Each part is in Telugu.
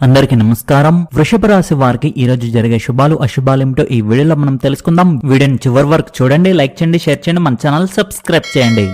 అందరికీ నమస్కారం. వృషభ రాశి వారికి ఈ రోజు జరిగే శుభాలు అశుభాలు ఏమిటో ఈ వీడియోలో మనం తెలుసుకుందాం. వీడియోని చివరి వరకు చూడండి, లైక్ చేయండి, షేర్ చేయండి, మన ఛానల్ సబ్స్క్రైబ్ చేయండి.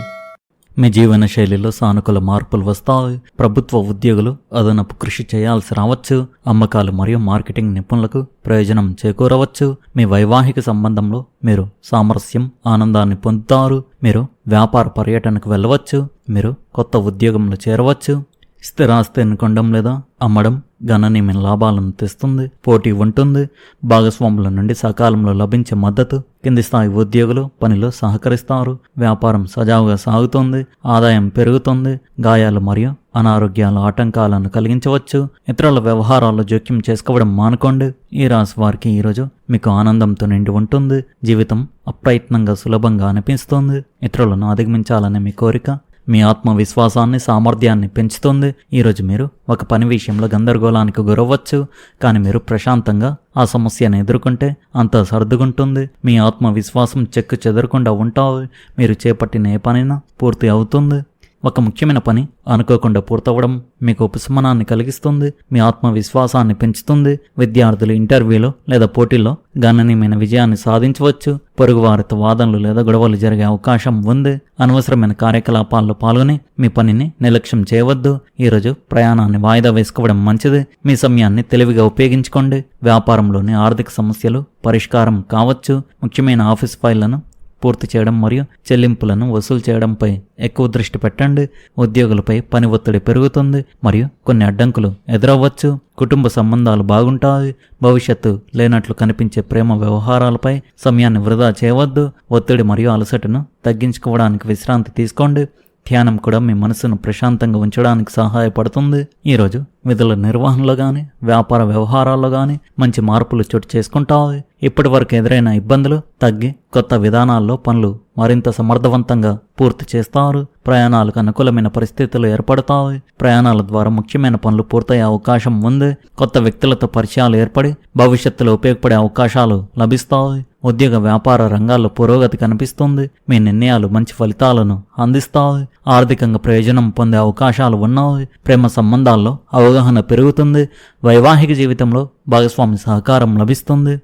మీ జీవన శైలిలో సానుకూల మార్పులు వస్తాయి. ప్రభుత్వ ఉద్యోగులు అదనపు కృషి చేయాల్సి రావచ్చు. అమ్మకాలు మరియు మార్కెటింగ్ నిపుణులకు ప్రయోజనం చేకూరవచ్చు. మీ వైవాహిక సంబంధంలో మీరు సామరస్యం, ఆనందాన్ని పొందుతారు. మీరు వ్యాపార పర్యటనకు వెళ్ళవచ్చు. మీరు కొత్త ఉద్యోగంలో చేరవచ్చు. స్థిరాస్తిని కొనడం లేదా అమ్మడం గణనీయమైన లాభాలను తెస్తుంది. పోటీ ఉంటుంది. భాగస్వాముల నుండి సకాలంలో లభించే మద్దతు. కింది స్థాయి ఉద్యోగులు పనిలో సహకరిస్తారు. వ్యాపారం సజావుగా సాగుతుంది. ఆదాయం పెరుగుతుంది. గాయాలు మరియు అనారోగ్యాల ఆటంకాలను కలిగించవచ్చు. ఇతరుల వ్యవహారాల్లో జోక్యం చేసుకోవడం మానుకోండి. ఈ రాశి వారికి ఈరోజు మీకు ఆనందంతో నిండి ఉంటుంది. జీవితం అప్రయత్నంగా సులభంగా అనిపిస్తుంది. ఇతరులను అధిగమించాలనే మీ కోరిక మీ ఆత్మవిశ్వాసాన్ని, సామర్థ్యాన్ని పెంచుతుంది. ఈరోజు మీరు ఒక పని విషయంలో గందరగోళానికి గురవ్వచ్చు. కానీ మీరు ప్రశాంతంగా ఆ సమస్యను ఎదుర్కొంటే అంతా సర్దుకుంటుంది. మీ ఆత్మవిశ్వాసం చెక్కు చెదరకుండా ఉంటావు. మీరు చేపట్టిన ఏ పనైనా పూర్తి అవుతుంది. ఒక ముఖ్యమైన పని అనుకోకుండా పూర్తవడం మీకు ఉపశమనాన్ని కలిగిస్తుంది. మీ ఆత్మవిశ్వాసాన్ని పెంచుతుంది. విద్యార్థులు ఇంటర్వ్యూలో లేదా పోటీల్లో గణనీయమైన విజయాన్ని సాధించవచ్చు. పొరుగువారితో వాదనలు లేదా గొడవలు జరిగే అవకాశం ఉంది. అనవసరమైన కార్యకలాపాల్లో పాల్గొని మీ పనిని నిర్లక్ష్యం చేయవద్దు. ఈరోజు ప్రయాణాన్ని వాయిదా వేసుకోవడం మంచిది. మీ సమయాన్ని తెలివిగా ఉపయోగించుకోండి. వ్యాపారంలోని ఆర్థిక సమస్యలు పరిష్కారం కావచ్చు. ముఖ్యమైన ఆఫీస్ ఫైళ్లను పూర్తి చేయడం మరియు చెల్లింపులను వసూలు చేయడంపై ఎక్కువ దృష్టి పెట్టండి. ఉద్యోగులపై పని ఒత్తిడి పెరుగుతుంది మరియు కొన్ని అడ్డంకులు ఎదురవ్వచ్చు. కుటుంబ సంబంధాలు బాగుంటాయి. భవిష్యత్తు లేనట్లు కనిపించే ప్రేమ వ్యవహారాలపై సమయాన్ని వృధా చేయవద్దు. ఒత్తిడి మరియు అలసటను తగ్గించుకోవడానికి విశ్రాంతి తీసుకోండి. ధ్యానం కూడా మీ మనసును ప్రశాంతంగా ఉంచడానికి సహాయపడుతుంది. ఈరోజు విధుల నిర్వహణలో కానీ వ్యాపార వ్యవహారాల్లో కానీ మంచి మార్పులు చోటు చేసుకుంటాయి. ఇప్పటి వరకు ఎదురైన ఇబ్బందులు తగ్గి కొత్త విధానాల్లో పనులు మరింత సమర్థవంతంగా పూర్తి చేస్తారు. ప్రయాణాలకు అనుకూలమైన పరిస్థితులు ఏర్పడతాయి. ప్రయాణాల ద్వారా ముఖ్యమైన పనులు పూర్తయ్యే అవకాశం ఉంది. కొత్త వ్యక్తులతో పరిచయాలు ఏర్పడి భవిష్యత్తులో ఉపయోగపడే అవకాశాలు లభిస్తాయి. ఉద్యోగ వ్యాపార రంగాల్లో పురోగతి కనిపిస్తుంది. మీ నిర్ణయాలు మంచి ఫలితాలను అందిస్తాయి. ఆర్థికంగా ప్రయోజనం పొందే అవకాశాలు ఉన్నాయి. ప్రేమ సంబంధాల్లో అవగాహన పెరుగుతుంది. వైవాహిక జీవితంలో భాగస్వామి సహకారం లభిస్తుంది.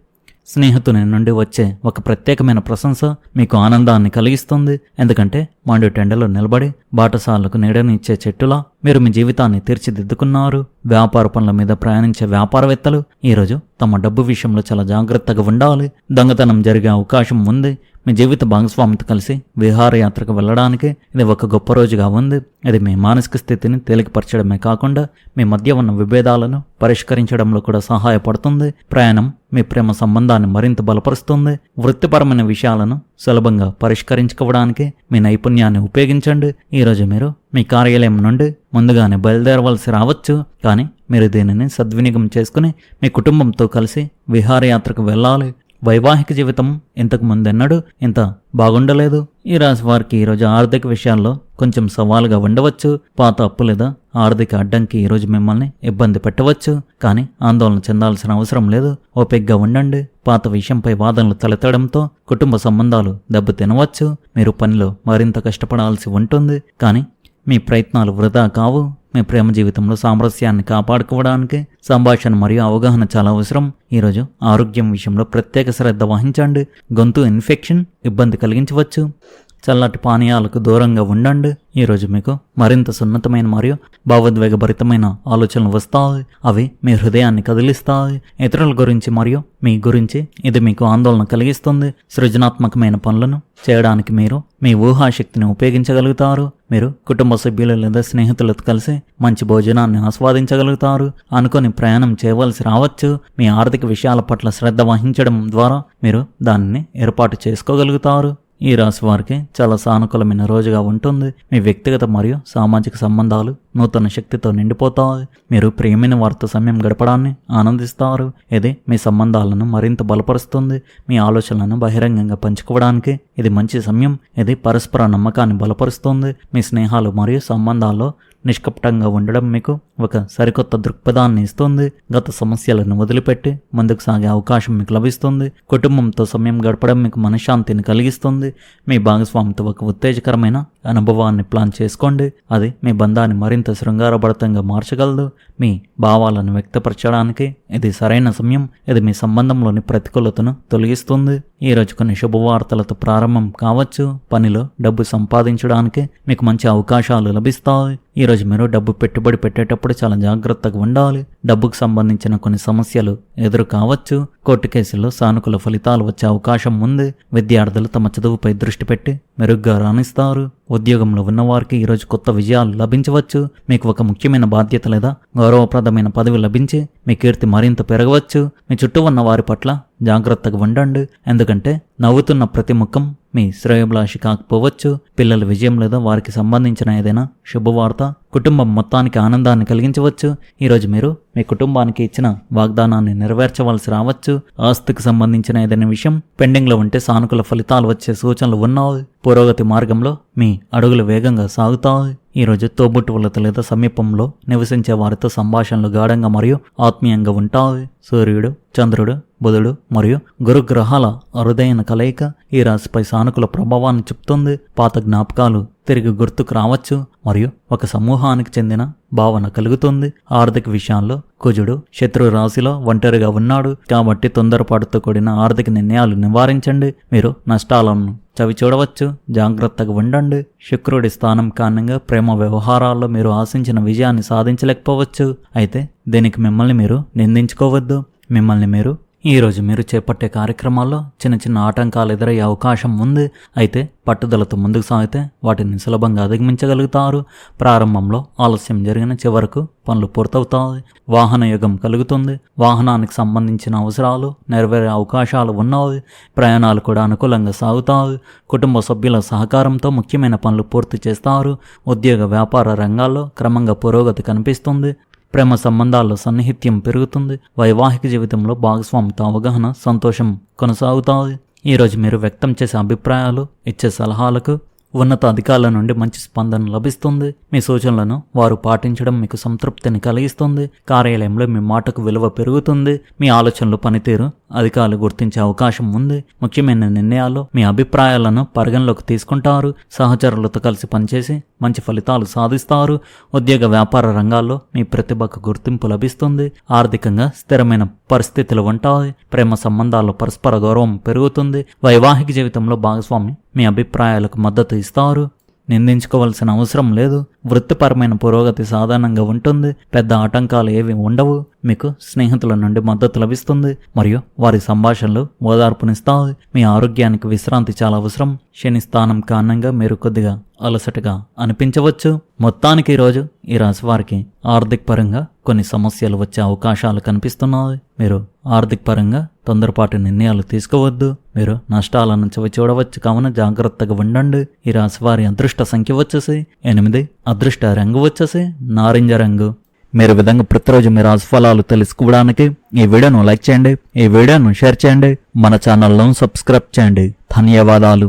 స్నేహితుని నుండి వచ్చే ఒక ప్రత్యేకమైన ప్రశంస మీకు ఆనందాన్ని కలిగిస్తుంది. ఎందుకంటే మండుటెండలో నిలబడి బాటసార్లకు నీడనిచ్చే చెట్టులా మీరు మీ జీవితాన్ని తీర్చిదిద్దుకున్నారు. వ్యాపార పనుల మీద ప్రయాణించే వ్యాపారవేత్తలు ఈరోజు తమ డబ్బు విషయంలో చాలా జాగ్రత్తగా ఉండాలి. దొంగతనం జరిగే అవకాశం ఉంది. మీ జీవిత భాగస్వామితో కలిసి విహారయాత్రకు వెళ్ళడానికి ఇది ఒక గొప్ప రోజుగా ఉంది. ఇది మీ మానసిక స్థితిని తేలికపరచడమే కాకుండా మీ మధ్య ఉన్న విభేదాలను పరిష్కరించడంలో కూడా సహాయపడుతుంది. ప్రయాణం మీ ప్రేమ సంబంధాన్ని మరింత బలపరుస్తుంది. వృత్తిపరమైన విషయాలను సులభంగా పరిష్కరించుకోవడానికి మీ నైపుణ్యాన్ని ఉపయోగించండి. ఈరోజు మీరు మీ కార్యాలయం నుండి ముందుగానే బయలుదేరవలసి రావచ్చు. కానీ మీరు దీనిని సద్వినియోగం చేసుకుని మీ కుటుంబంతో కలిసి విహారయాత్రకు వెళ్ళాలి. వైవాహిక జీవితం ఇంతకు ముందెన్నడూ ఇంత బాగుండలేదు. ఈ రాశి వారికి ఈరోజు ఆర్థిక విషయాల్లో కొంచెం సవాలుగా ఉండవచ్చు. పాత అప్పు లేదా ఆర్థిక అడ్డంకి ఈరోజు మిమ్మల్ని ఇబ్బంది పెట్టవచ్చు. కానీ ఆందోళన చెందాల్సిన అవసరం లేదు. ఓపికగా ఉండండి. పాత విషయంపై వాదనలు తలెత్తడంతో కుటుంబ సంబంధాలు దెబ్బతినవచ్చు. మీరు పనిలో మరింత కష్టపడాల్సి ఉంటుంది. కానీ మీ ప్రయత్నాలు వృధా కావు. మీ ప్రేమ జీవితంలో సామరస్యాన్ని కాపాడుకోవడానికి సంభాషణ మరియు అవగాహన చాలా అవసరం. ఈరోజు ఆరోగ్యం విషయంలో ప్రత్యేక శ్రద్ధ వహించండి. గొంతు ఇన్ఫెక్షన్ ఇబ్బంది కలిగించవచ్చు. చల్లటి పానీయాలకు దూరంగా ఉండండి. ఈరోజు మీకు మరింత సున్నతమైన మరియు భావోద్వేగభరితమైన ఆలోచనలు వస్తాయి. అవి మీ హృదయాన్ని కదిలిస్తాయి. ఇతరుల గురించి మరియు మీ గురించి ఇది మీకు ఆందోళన కలిగిస్తుంది. సృజనాత్మకమైన పనులను చేయడానికి మీరు మీ ఊహాశక్తిని ఉపయోగించగలుగుతారు. మీరు కుటుంబ సభ్యులు లేదా స్నేహితులతో కలిసి మంచి భోజనాన్ని ఆస్వాదించగలుగుతారు. అనుకొని ప్రయాణం చేయవలసి రావచ్చు. మీ ఆర్థిక విషయాల పట్ల శ్రద్ధ వహించడం ద్వారా మీరు దానిని ఏర్పాటు చేసుకోగలుగుతారు. ఈ రాశి వారికి చాలా సానుకూలమైన రోజుగా ఉంటుంది. మీ వ్యక్తిగత మరియు సామాజిక సంబంధాలు నూతన శక్తితో నిండిపోతాయి. మీరు ప్రియమైన వారితో సమయం గడపడాన్ని ఆనందిస్తారు. ఇది మీ సంబంధాలను మరింత బలపరుస్తుంది. మీ ఆలోచనలను బహిరంగంగా పంచుకోవడానికి ఇది మంచి సమయం. ఇది పరస్పర నమ్మకాన్ని బలపరుస్తుంది. మీ స్నేహాలు మరియు సంబంధాల్లో నిష్కపటంగా ఉండడం మీకు ఒక సరికొత్త దృక్పథాన్ని ఇస్తుంది. గత సమస్యలను వదిలిపెట్టి ముందుకు సాగే అవకాశం మీకు లభిస్తుంది. కుటుంబంతో సమయం గడపడం మీకు మనశ్శాంతిని కలిగిస్తుంది. మీ భాగస్వామితో ఒక ఉత్తేజకరమైన అనుభవాన్ని ప్లాన్ చేసుకోండి. అది మీ బంధాన్ని మరింత శృంగారభరితంగా మార్చగలదు. మీ భావాలను వ్యక్తపరచడానికి ఇది సరైన సమయం. ఇది మీ సంబంధంలోని ప్రతికూలతను తొలగిస్తుంది. ఈ రోజు కొన్ని శుభవార్తలతో ప్రారంభం కావచ్చు. పనిలో డబ్బు సంపాదించడానికి మీకు మంచి అవకాశాలు లభిస్తాయి. ఈ రోజు మీరు డబ్బు పెట్టుబడి పెట్టేటప్పుడు చాలా జాగ్రత్తగా ఉండాలి. డబ్బుకు సంబంధించిన కొన్ని సమస్యలు ఎదురు కావచ్చు. కోర్టు కేసుల్లో సానుకూల ఫలితాలు వచ్చే అవకాశం ఉంది. విద్యార్థులు తమ చదువుపై దృష్టి పెట్టి మెరుగ్గా రాణిస్తారు. ఉద్యోగంలో ఉన్నవారికి ఈరోజు కొత్త విజయాలు లభించవచ్చు. మీకు ఒక ముఖ్యమైన బాధ్యత లేదా గౌరవప్రదమైన పదవి లభించి మీ కీర్తి మరింత పెరగవచ్చు. మీ చుట్టూ ఉన్న వారి పట్ల జాగ్రత్తగా ఉండండి. ఎందుకంటే నవ్వుతున్న ప్రతి ముఖం మీ శ్రేయోభిలాషి కాకపోవచ్చు. పిల్లల విజయం లేదా వారికి సంబంధించిన ఏదైనా శుభవార్త కుటుంబం మొత్తానికి ఆనందాన్ని కలిగించవచ్చు. ఈరోజు మీరు మీ కుటుంబానికి ఇచ్చిన వాగ్దానాన్ని నెరవేర్చవలసి రావచ్చు. ఆస్తికి సంబంధించిన ఏదైనా విషయం పెండింగ్లో ఉంటే సానుకూల ఫలితాలు వచ్చే సూచనలు ఉన్నాయి. పురోగతి మార్గంలో మీ అడుగులు వేగంగా సాగుతాయి. ఈరోజు తోబుట్టువులతో లేదా సమీపంలో నివసించే వారితో సంభాషణలు గాఢంగా మరియు ఆత్మీయంగా ఉంటాయి. సూర్యుడు, చంద్రుడు, బుధుడు మరియు గురుగ్రహాల అరుదైన కలయిక ఈ రాశిపై సానుకూల ప్రభావాన్ని చూపుతుంది. పాత జ్ఞాపకాలు తిరిగి గుర్తుకు రావచ్చు మరియు ఒక సమూహానికి చెందిన భావన కలుగుతుంది. ఆర్థిక విషయాల్లో కుజుడు శత్రు రాశిలో ఒంటరిగా ఉన్నాడు కాబట్టి తొందరపాటుతో కూడిన ఆర్థిక నిర్ణయాలు నివారించండి. మీరు నష్టాలను చవి చూడవచ్చు. జాగ్రత్తగా ఉండండి. శుక్రుడి స్థానం కారణంగా ప్రేమ వ్యవహారాల్లో మీరు ఆశించిన విజయాన్ని సాధించలేకపోవచ్చు. అయితే దీనికి మిమ్మల్ని మీరు నిందించుకోవద్దు. మిమ్మల్ని మీరు ఈరోజు మీరు చేపట్టే కార్యక్రమాల్లో చిన్న చిన్న ఆటంకాలు ఎదురయ్యే అవకాశం ఉంది. అయితే పట్టుదలతో ముందుకు సాగితే వాటిని సులభంగా అధిగమించగలుగుతారు. ప్రారంభంలో ఆలస్యం జరిగిన చివరకు పనులు పూర్తవుతాయి. వాహన యుగం కలుగుతుంది. వాహనానికి సంబంధించిన అవసరాలు నెరవేరే అవకాశాలు ఉన్నాయి. ప్రయాణాలు కూడా అనుకూలంగా సాగుతాయి. కుటుంబ సభ్యుల సహకారంతో ముఖ్యమైన పనులు పూర్తి చేస్తారు. ఉద్యోగ వ్యాపార రంగాల్లో క్రమంగా పురోగతి కనిపిస్తుంది. ప్రేమ సంబంధాల్లో సన్నిహిత్యం పెరుగుతుంది. వైవాహిక జీవితంలో భాగస్వామితో అవగాహన, సంతోషం కొనసాగుతాయి. ఈరోజు మీరు వ్యక్తం చేసే అభిప్రాయాలు, ఇచ్చే సలహాలకు ఉన్నత అధికారుల నుండి మంచి స్పందన లభిస్తుంది. మీ సూచనలను వారు పాటించడం మీకు సంతృప్తిని కలిగిస్తుంది. కార్యాలయంలో మీ మాటకు విలువ పెరుగుతుంది. మీ ఆలోచనలు, పనితీరు అధికారులు గుర్తించే అవకాశం ఉంది. ముఖ్యమైన నిర్ణయాల్లో మీ అభిప్రాయాలను పరిగణలోకి తీసుకుంటారు. సహచరులతో కలిసి పనిచేసి మంచి ఫలితాలు సాధిస్తారు. ఉద్యోగ వ్యాపార రంగాల్లో మీ ప్రతిభకు గుర్తింపు లభిస్తుంది. ఆర్థికంగా స్థిరమైన పరిస్థితులు ఉంటాయి. ప్రేమ సంబంధాల్లో పరస్పర గౌరవం పెరుగుతుంది. వైవాహిక జీవితంలో భాగస్వామి మీ అభిప్రాయాలకు మద్దతు ఇస్తారు. నిందించుకోవాల్సిన అవసరం లేదు. వృత్తిపరమైన పురోగతి సాధారణంగా ఉంటుంది. పెద్ద ఆటంకాలు ఏవి ఉండవు. మీకు స్నేహితుల నుండి మద్దతు లభిస్తుంది మరియు వారి సంభాషణలు ఓదార్పునిస్తాయి. మీ ఆరోగ్యానికి విశ్రాంతి చాలా అవసరం. శని స్థానం కారణంగా మీరు కొద్దిగా అలసటగా అనిపించవచ్చు. మొత్తానికి ఈరోజు ఈ రాశి వారికి ఆర్థిక పరంగా కొన్ని సమస్యలు వచ్చే అవకాశాలు కనిపిస్తున్నాయి. మీరు ఆర్థిక పరంగా తొందరపాటు నిర్ణయాలు తీసుకోవద్దు. మీరు నష్టాలను చూడవచ్చు కావున జాగ్రత్తగా ఉండండి. ఈ రాశి వారి అదృష్ట సంఖ్య వచ్చేసి 8. అదృష్ట రంగు వచ్చేసి నారింజ రంగు. మీరు విధంగా ప్రతిరోజు మీ రాశి ఫలాలు తెలుసుకోవడానికి ఈ వీడియోను లైక్ చేయండి. ఈ వీడియోను షేర్ చేయండి. మన ఛానల్ను సబ్స్క్రైబ్ చేయండి. ధన్యవాదాలు.